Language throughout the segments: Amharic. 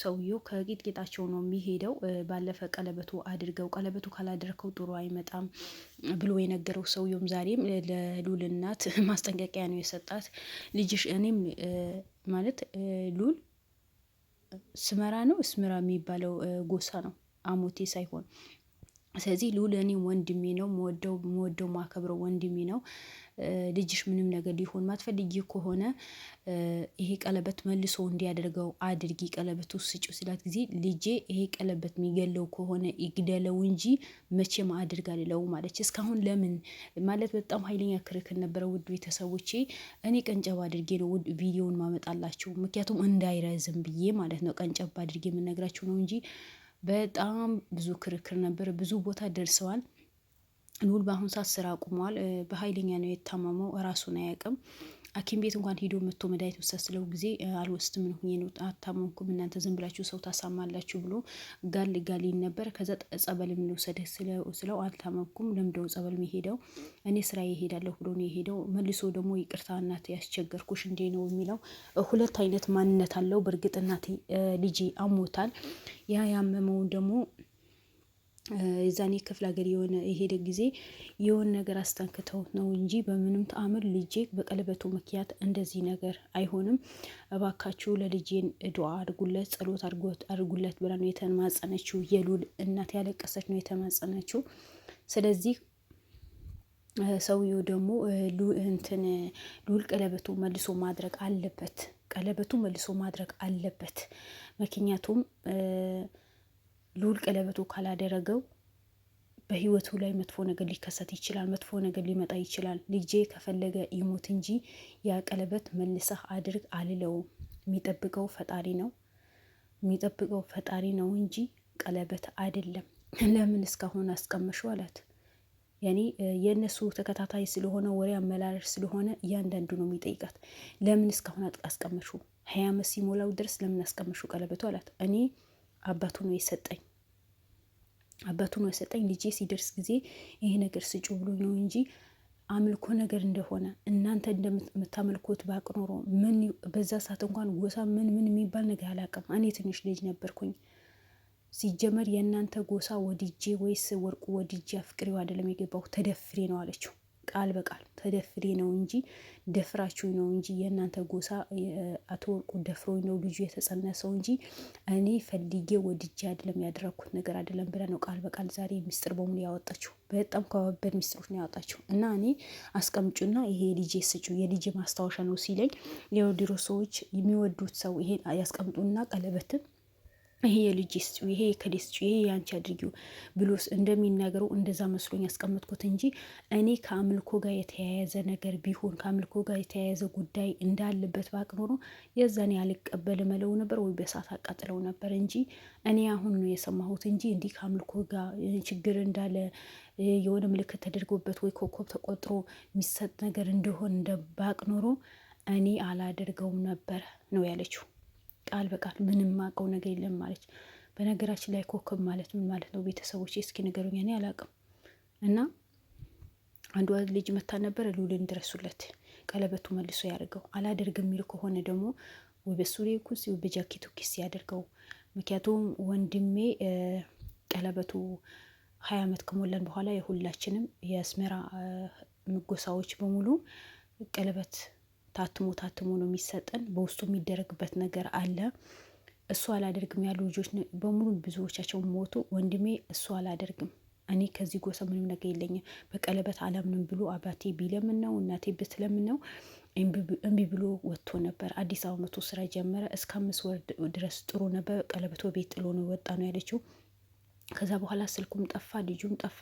ሰውየው ከጌጣቸው ነው የሚሄደው። ባለፈ ቀለበቱ አድርገው ቀለበቱ ካላደረከው ጥሩ አይመጣም ብሎ የነገረው ሰውየውም ዛሬም ለሉል እናት ማስጠንቀቂያ ነው የሰጣት። ልጅሽ እኔም ማለት ሉል ስመራ ነው እስምራ የሚባለው ጎሳ ነው አሞቴ ሳይሆን። ስለዚህ ሉል እኔም ወንድሜ ነው፣ መወደው ማከብረው ወንድሜ ነው። ልጅሽ ምንም ነገር ሊሆን ማትፈልጊ ከሆነ ይሄ ቀለበት መልሶ እንዲያደርገው አድርጊ፣ ቀለበቱ ስጪው ሲላት ጊዜ ልጄ ይሄ ቀለበት የሚገለው ከሆነ ይግደለው እንጂ መቼም አድርግ አልለው ማለች። እስካሁን ለምን ማለት በጣም ኃይለኛ ክርክር ነበረ። ውድ ቤተሰቦቼ እኔ ቀንጨብ አድርጌ ነው ውድ ቪዲዮውን ማመጣላችሁ፣ ምክንያቱም እንዳይረዝም ብዬ ማለት ነው። ቀንጨብ አድርጌ የምነግራችሁ ነው እንጂ በጣም ብዙ ክርክር ነበር፣ ብዙ ቦታ ደርሰዋል። ሉል በአሁን ሰዓት ስራ አቁሟል። በኃይለኛ ነው የታመመው፣ ራሱን አያውቅም። ሐኪም ቤት እንኳን ሂዶ መጥቶ መድኃኒት ወሰድ ስለው ጊዜ አልወስድም ነው ነው አታመምኩም፣ እናንተ ዝም ብላችሁ ሰው ታሳማላችሁ ብሎ ጋሊን ነበር። ከዛ ጸበል ልውሰድ ስለው አልታመምኩም፣ ለምደው ጸበል የሄደው እኔ ስራ ይሄዳለሁ ብሎ ነው የሄደው። መልሶ ደግሞ ይቅርታ እናቴ ያስቸገርኩሽ እንዴ ነው የሚለው። ሁለት አይነት ማንነት አለው። በእርግጥ እናቴ ልጄ አሞታል። ያመመውን ደግሞ የዛኔ ክፍለ ሀገር የሄደ ጊዜ የሆነ ነገር አስጠንክተው ነው እንጂ በምንም ተአምር ልጄ በቀለበቱ ምክንያት እንደዚህ ነገር አይሆንም፣ እባካችሁ ለልጄን ዱዓ አድርጉለት፣ ጸሎት አድርጉለት ብላ ነው የተማጸነችው። የሉል እናት ያለቀሰች ነው የተማጸነችው። ስለዚህ ሰውየው ደግሞ ሉል ቀለበቱ መልሶ ማድረግ አለበት፣ ቀለበቱ መልሶ ማድረግ አለበት። ምክንያቱም ሉል ቀለበቱ ካላደረገው በህይወቱ ላይ መጥፎ ነገር ሊከሰት ይችላል፣ መጥፎ ነገር ሊመጣ ይችላል። ልጄ ከፈለገ ይሞት እንጂ ያ ቀለበት መልሰህ አድርግ አልለውም። የሚጠብቀው ፈጣሪ ነው፣ የሚጠብቀው ፈጣሪ ነው እንጂ ቀለበት አይደለም። ለምን እስካሁን አስቀመሹ አላት። ያኔ የእነሱ ተከታታይ ስለሆነ ወሬ አመላረሽ ስለሆነ እያንዳንዱ ነው የሚጠይቃት። ለምን እስካሁን አስቀመሹ? 20 ዓመት ሲሞላው ድረስ ለምን አስቀመሹ ቀለበቱ አላት። እኔ አባቱ ነው የሰጠኝ፣ አባቱ ነው የሰጠኝ። ልጄ ሲደርስ ጊዜ ይሄ ነገር ስጩ ብሎ ነው እንጂ አምልኮ ነገር እንደሆነ እናንተ እንደምታመልኮት ባቅ ኖሮ ምን በዛ ሰዓት እንኳን ጎሳ ምን የሚባል ነገር አላውቅም። እኔ ትንሽ ልጅ ነበርኩኝ። ሲጀመር የእናንተ ጎሳ ወድጄ ወይስ ወርቁ ወድጄ አፍቅሬው አይደለም የገባው፣ ተደፍሬ ነው አለችው። ቃል በቃል ተደፍሬ ነው እንጂ ደፍራችሁ ነው እንጂ የእናንተ ጎሳ አቶ ወርቁ ደፍሮኝ ነው ልጁ የተጸነሰው እንጂ እኔ ፈልጌ ወድጄ አይደለም ያደረኩት ነገር አይደለም ብላ ነው ቃል በቃል ዛሬ ሚስጥር በሙሉ ያወጣችው። በጣም ከባበድ ሚስጥሮች ነው ያወጣችው። እና እኔ አስቀምጩና ይሄ ልጄ ስጩ የልጄ ማስታወሻ ነው ሲለኝ የወዲሮ ሰዎች የሚወዱት ሰው ይሄን ያስቀምጡና ቀለበትን ይሄ የልጅ ስጪው፣ ይሄ የከዴ ስጪው፣ ይሄ ያንቺ አድርጊው ብሎ እንደሚናገሩ እንደዛ መስሎኝ ያስቀመጥኩት እንጂ እኔ ከአምልኮ ጋር የተያያዘ ነገር ቢሆን ከአምልኮ ጋር የተያያዘ ጉዳይ እንዳለበት ባቅ ኖሮ የዛኔ አልቀበል መለው ነበር ወይ በሳት አቃጥለው ነበር እንጂ እኔ አሁን ነው የሰማሁት እንጂ እንዲህ ከአምልኮ ጋር ችግር እንዳለ የሆነ ምልክት ተደርጎበት ወይ ኮከብ ተቆጥሮ የሚሰጥ ነገር እንደሆን እንደ ባቅ ኖሮ እኔ አላደርገውም ነበር ነው ያለችው። ቃል በቃል ምንም ማቀው ነገር የለም ማለች። በነገራችን ላይ ኮከብ ማለት ምን ማለት ነው ቤተሰቦች እስኪ ንገሩኝ፣ እኔ አላቅም። እና አንዷ ልጅ መታ ነበረ ሉልን ድረሱለት ቀለበቱ መልሶ ያደርገው። አላደርግ የሚል ከሆነ ደግሞ ወይ በሱሪ ኩስ ወይ በጃኬቱ ኪስ ያደርገው። ምክንያቱም ወንድሜ ቀለበቱ 20 ዓመት ከሞላን በኋላ የሁላችንም የአስመራ ጎሳዎች በሙሉ ቀለበት ታትሞ ነው የሚሰጠን። በውስጡ የሚደረግበት ነገር አለ። እሱ አላደርግም ያሉ ልጆች በሙሉ ብዙዎቻቸው ሞቱ። ወንድሜ እሱ አላደርግም፣ እኔ ከዚህ ጎሳ ምንም ነገር የለኝም፣ በቀለበት አላምንም ብሎ አባቴ ቢለምን ነው እናቴ ብትለምን ነው እምቢ ብሎ ወጥቶ ነበር። አዲስ አበባ መቶ ስራ ጀመረ። እስከ 5 ወር ድረስ ጥሩ ነበር። ቀለበቶ ቤት ጥሎ ነው ወጣ ነው ያለችው። ከዛ በኋላ ስልኩም ጠፋ፣ ልጁም ጠፋ።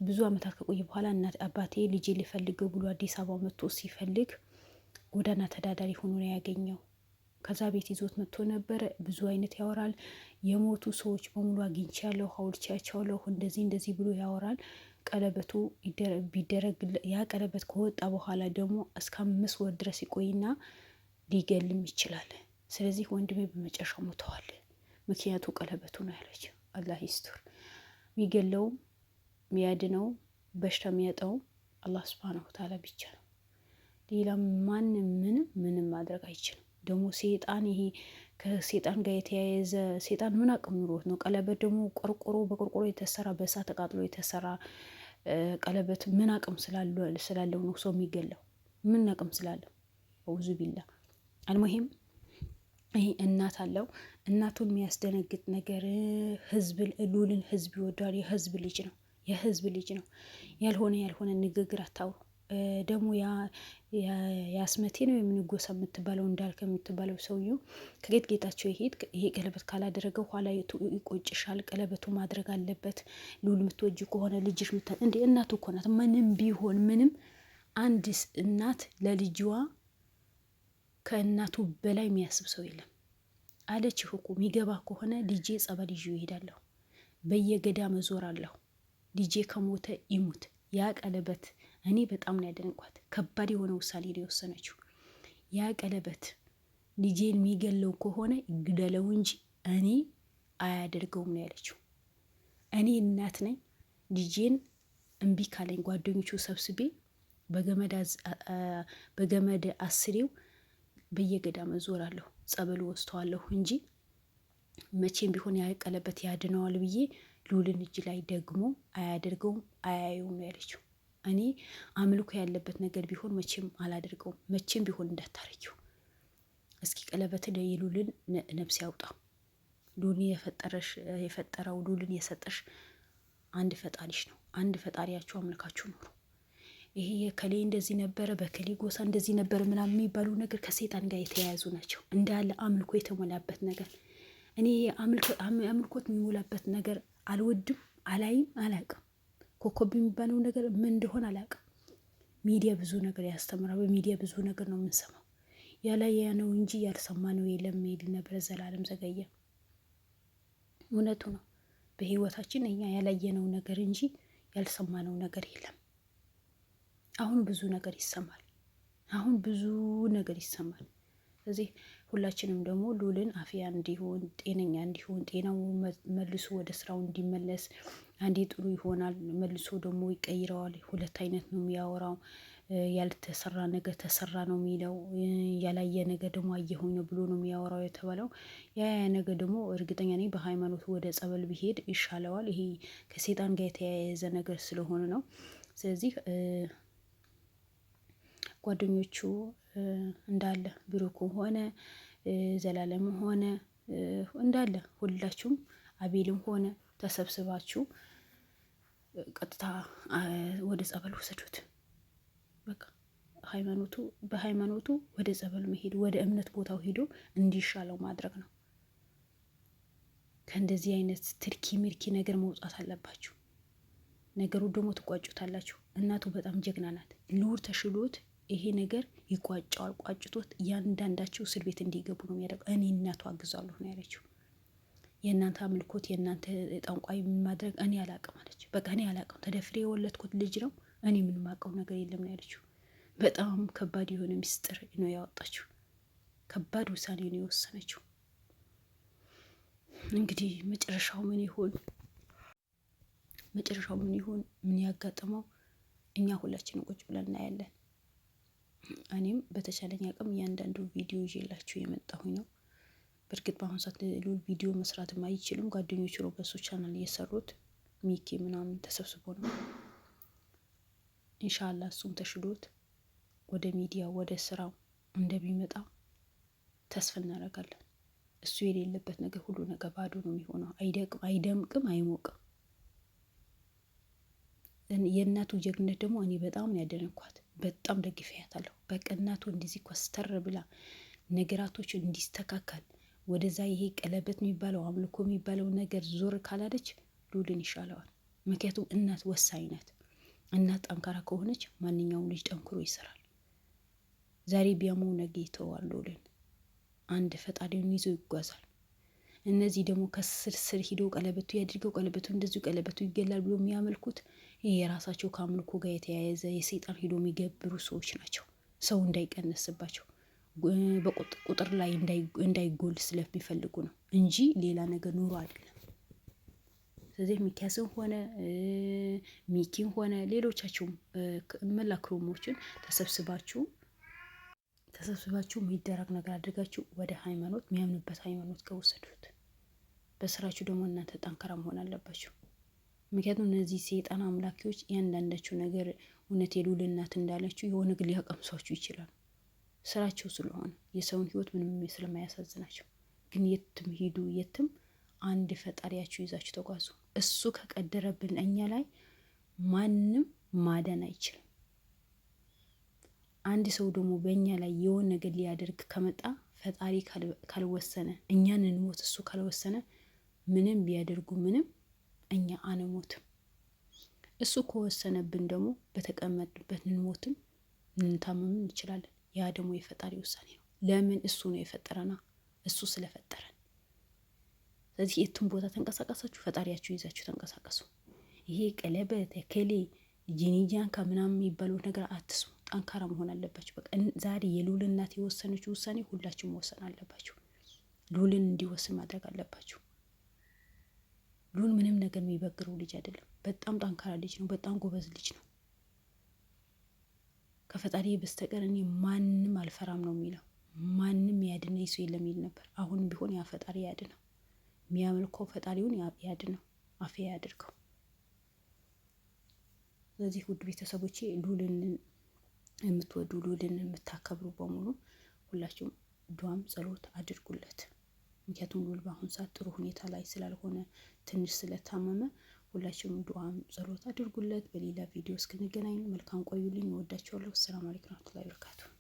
ብዙ አመታት ከቆየ በኋላ እናት አባቴ ልጄ ሊፈልገው ብሎ አዲስ አበባ መጥቶ ሲፈልግ ጎዳና ተዳዳሪ ሆኖ ነው ያገኘው። ከዛ ቤት ይዞት መጥቶ ነበረ። ብዙ አይነት ያወራል። የሞቱ ሰዎች በሙሉ አግኝቻለሁ፣ ሐውልቻቸዋለሁ፣ እንደዚህ ብሎ ያወራል። ቀለበቱ ቢደረግ ያ ቀለበት ከወጣ በኋላ ደግሞ እስከ 5 ወር ድረስ ይቆይና ሊገልም ይችላል። ስለዚህ ወንድሜ በመጨረሻው ሞተዋል። ምክንያቱ ቀለበቱ ነው ያለች። አላህ ይስጥር። የሚገለውም የሚያድነው በሽታ የሚያጠው አላህ ሱብሃነሁ ወተዓላ ብቻ ነው። ሌላ ማንም ምንም ማድረግ አይችልም። ደግሞ ሴጣን ይሄ ከሴጣን ጋር የተያያዘ ሴጣን ምን አቅም ኑሮት ነው? ቀለበት ደግሞ በቆርቆሮ የተሰራ በእሳት ተቃጥሎ የተሰራ ቀለበት ምን አቅም ስላለው ነው ሰው የሚገለው? ምን አቅም ስላለው? አውዙ ቢላ አልሙሂም ይሄ እናት አለው። እናቱን የሚያስደነግጥ ነገር ሉልን ህዝብ ይወደዋል። የህዝብ ልጅ ነው። ያልሆነ ንግግር አታውሩ። ደግሞ የአስመቴ ነው የምንጎሳ የምትባለው እንዳልከ የምትባለው ሰውየው ከጌታቸው ይሄ ቀለበት ካላደረገ ኋላ ይቆጭሻል፣ ቀለበቱ ማድረግ አለበት። ሉል የምትወጂ ከሆነ ልጅሽ እንዴ እናቱ እኮ ናት። ምንም ቢሆን ምንም አንድ እናት ለልጅዋ ከእናቱ በላይ የሚያስብ ሰው የለም። አለችህ እኮ የሚገባ ከሆነ ልጄ ጸበል ይዤ ይሄዳለሁ፣ በየገዳም እዞራለሁ፣ ልጄ ከሞተ ይሙት። ያ ቀለበት እኔ በጣም ነው ያደንኳት። ከባድ የሆነ ውሳኔ ነው የወሰነችው። ያ ቀለበት ልጄን የሚገለው ከሆነ ይግደለው እንጂ እኔ አያደርገውም ነው ያለችው። እኔ እናት ነኝ፣ ልጄን እምቢ ካለኝ ጓደኞቹ ሰብስቤ በገመድ አስሬው በየገዳም እዞራለሁ፣ ጸበሉ ወስተዋለሁ እንጂ መቼም ቢሆን ያ ቀለበት ያድነዋል ብዬ ሉልን እጅ ላይ ደግሞ አያደርገውም፣ አያየውም ነው ያለችው። እኔ አምልኮ ያለበት ነገር ቢሆን መቼም አላደርገውም፣ መቼም ቢሆን እንዳታረጊው። እስኪ ቀለበትን የሉልን ነፍስ ያውጣው። ሉልን የፈጠረው ሉልን የሰጠሽ አንድ ፈጣሪሽ ነው። አንድ ፈጣሪያችሁ አምልካችሁ ኑሩ። ይሄ የከሌ እንደዚህ ነበረ፣ በከሌ ጎሳ እንደዚህ ነበረ ምናምን የሚባሉ ነገር ከሴጣን ጋር የተያያዙ ናቸው። እንዳለ አምልኮ የተሞላበት ነገር እኔ አምልኮት የሚሞላበት ነገር አልወድም፣ አላይም፣ አላቅም። ኮከብ የሚባለው ነገር ምን እንደሆነ አላቅም። ሚዲያ ብዙ ነገር ያስተምራል። በሚዲያ ብዙ ነገር ነው የምንሰማው። ያላየ ነው እንጂ ያልሰማ ነው የለም የሚል ነበር ዘላለም ዘገየ። እውነቱ ነው። በህይወታችን እኛ ያላየነው ነገር እንጂ ያልሰማነው ነገር የለም። አሁን ብዙ ነገር ይሰማል። ስለዚህ ሁላችንም ደግሞ ሉልን አፍያ እንዲሆን፣ ጤነኛ እንዲሆን፣ ጤናው መልሶ ወደ ስራው እንዲመለስ፣ አንዴ ጥሩ ይሆናል መልሶ ደግሞ ይቀይረዋል። ሁለት አይነት ነው የሚያወራው። ያልተሰራ ነገር ተሰራ ነው የሚለው፣ ያላየ ነገር ደግሞ አየሁኝ ነው ብሎ ነው የሚያወራው የተባለው። ያ ነገር ደግሞ እርግጠኛ ነኝ በሃይማኖቱ ወደ ጸበል ቢሄድ ይሻለዋል። ይሄ ከሴጣን ጋር የተያያዘ ነገር ስለሆነ ነው። ስለዚህ ጓደኞቹ እንዳለ ብሩክም ሆነ ዘላለምም ሆነ እንዳለ ሁላችሁም አቤልም ሆነ ተሰብስባችሁ ቀጥታ ወደ ጸበል ወሰዱት። በቃ በሃይማኖቱ ወደ ጸበል መሄድ፣ ወደ እምነት ቦታው ሄዶ እንዲሻለው ማድረግ ነው። ከእንደዚህ አይነት ትርኪ ምርኪ ነገር መውጣት አለባችሁ። ነገሩ ደግሞ ትቋጩታላችሁ። እናቱ በጣም ጀግና ናት። ልውር ተሽሎት ይሄ ነገር ይቋጫዋል። ቋጭቶት እያንዳንዳቸው እስር ቤት እንዲገቡ ነው የሚያደርገው። እኔ እናቱ አግዛለሁ ነው ያለችው። የእናንተ አምልኮት የእናንተ ጠንቋይ ማድረግ እኔ አላቅም አለች። በቃ እኔ አላቅም፣ ተደፍሬ የወለድኩት ልጅ ነው፣ እኔ የምንማቀው ነገር የለም ነው ያለችው። በጣም ከባድ የሆነ ሚስጥር ነው ያወጣችው። ከባድ ውሳኔ ነው የወሰነችው። እንግዲህ መጨረሻው ምን ይሆን ምን ያጋጥመው እኛ ሁላችንም ቁጭ ብለን እናያለን። እኔም በተቻለኝ አቅም እያንዳንዱ ቪዲዮ ይዤላችሁ የመጣሁኝ ነው። በእርግጥ በአሁኑ ሰዓት ሉል ቪዲዮ መስራትም አይችልም። ጓደኞቹ ነው በሱ ቻናል እየሰሩት፣ ሚኪ ምናምን ተሰብስቦ ነው። ኢንሻአላህ እሱም ተሽሎት ወደ ሚዲያ ወደ ስራው እንደሚመጣ ተስፋ እናደርጋለን። እሱ የሌለበት ነገር ሁሉ ነገር ባዶ ነው የሚሆነው። አይደምቅም፣ አይሞቅም። የእናቱ ጀግነት ደግሞ እኔ በጣም ያደነኳት፣ በጣም ደግፌያታለሁ። በቃ እናቱ እንደዚህ ኮስተር ብላ ነገራቶች እንዲስተካከል ወደዛ ይሄ ቀለበት የሚባለው አምልኮ የሚባለው ነገር ዞር ካላለች ሉልን ይሻለዋል። ምክንያቱም እናት ወሳኝ ናት። እናት ጠንካራ ከሆነች ማንኛውም ልጅ ጠንክሮ ይሰራል። ዛሬ ቢያመው ነገ ይተዋል። ሉልን አንድ ፈጣሪውን ይዞ ይጓዛል። እነዚህ ደግሞ ከስር ሂደው ቀለበቱ ያድርገው፣ ቀለበቱ እንደዚሁ ቀለበቱ ይገላል ብሎ የሚያመልኩት ይህ የራሳቸው ከአምልኮ ጋር የተያያዘ የሰይጣን ሂዶ የሚገብሩ ሰዎች ናቸው። ሰው እንዳይቀነስባቸው በቁጥር ላይ እንዳይጎል ስለሚፈልጉ ነው እንጂ ሌላ ነገር ኑሮ አይደለም። ስለዚህ ሚኪያስም ሆነ ሚኪም ሆነ ሌሎቻችሁም መላክሮሞችን ተሰብስባችሁ ተሰብስባችሁ የሚደረግ ነገር አድርጋችሁ ወደ ሃይማኖት የሚያምንበት ሃይማኖት ከወሰዱት። በስራችሁ ደግሞ እናንተ ጠንካራ መሆን አለባችሁ። ምክንያቱም እነዚህ ሰይጣን አምላኪዎች እያንዳንዳችሁ ነገር እውነት የልዑል እናት እንዳለችው የሆነ ግን ሊያቀምሷችሁ ይችላሉ። ስራቸው ስለሆነ የሰውን ህይወት ምንም ስለማያሳዝናቸው። ግን የትም ሂዱ የትም አንድ ፈጣሪያችሁ ይዛችሁ ተጓዙ። እሱ ከቀደረብን እኛ ላይ ማንም ማዳን አይችልም። አንድ ሰው ደግሞ በእኛ ላይ የሆነ ነገር ሊያደርግ ከመጣ ፈጣሪ ካልወሰነ እኛን እንሞት እሱ ካልወሰነ ምንም ቢያደርጉ ምንም እኛ አንሞትም። እሱ ከወሰነብን ደግሞ በተቀመጥንበት እንሞትም እንታመምም እንችላለን። ያ ደግሞ የፈጣሪ ውሳኔ ነው። ለምን? እሱ ነው የፈጠረና እሱ ስለፈጠረን። ስለዚህ የትም ቦታ ተንቀሳቀሳችሁ ፈጣሪያችሁ ይዛችሁ ተንቀሳቀሱ። ይሄ ቀለበት ከሌ ጂኒጃንካ ምናምን የሚባለው ነገር አትስሙ። ጠንካራ መሆን አለባችሁ። በቃ ዛሬ የልዑል እናት የወሰነችው ውሳኔ ሁላችሁ መወሰን አለባችሁ። ልዑልን እንዲወስን ማድረግ አለባችሁ። ልዑል ምንም ነገር የሚበግረው ልጅ አይደለም። በጣም ጠንካራ ልጅ ነው። በጣም ጎበዝ ልጅ ነው። ከፈጣሪ በስተቀር እኔ ማንም አልፈራም ነው የሚለው። ማንም ያድነኝ ሰው የለም ይል ነበር። አሁንም ቢሆን ያ ፈጣሪ ያድነው። የሚያመልከው ፈጣሪውን ያድነው፣ አፌ ያድርገው። ስለዚህ ውድ ቤተሰቦቼ ልዑልን የምትወዱ ልዑልን የምታከብሩ በሙሉ ሁላችሁም ዱዓም ጸሎት አድርጉለት። ምክንያቱም ልዑል በአሁኑ ሰዓት ጥሩ ሁኔታ ላይ ስላልሆነ ትንሽ ስለታመመ ሁላችሁም ዱዓም ጸሎት አድርጉለት። በሌላ ቪዲዮ እስክንገናኝ መልካም ቆዩልኝ። እወዳችኋለሁ። ሰላም አለይኩም ወራህመቱላሂ ወበረካቱ።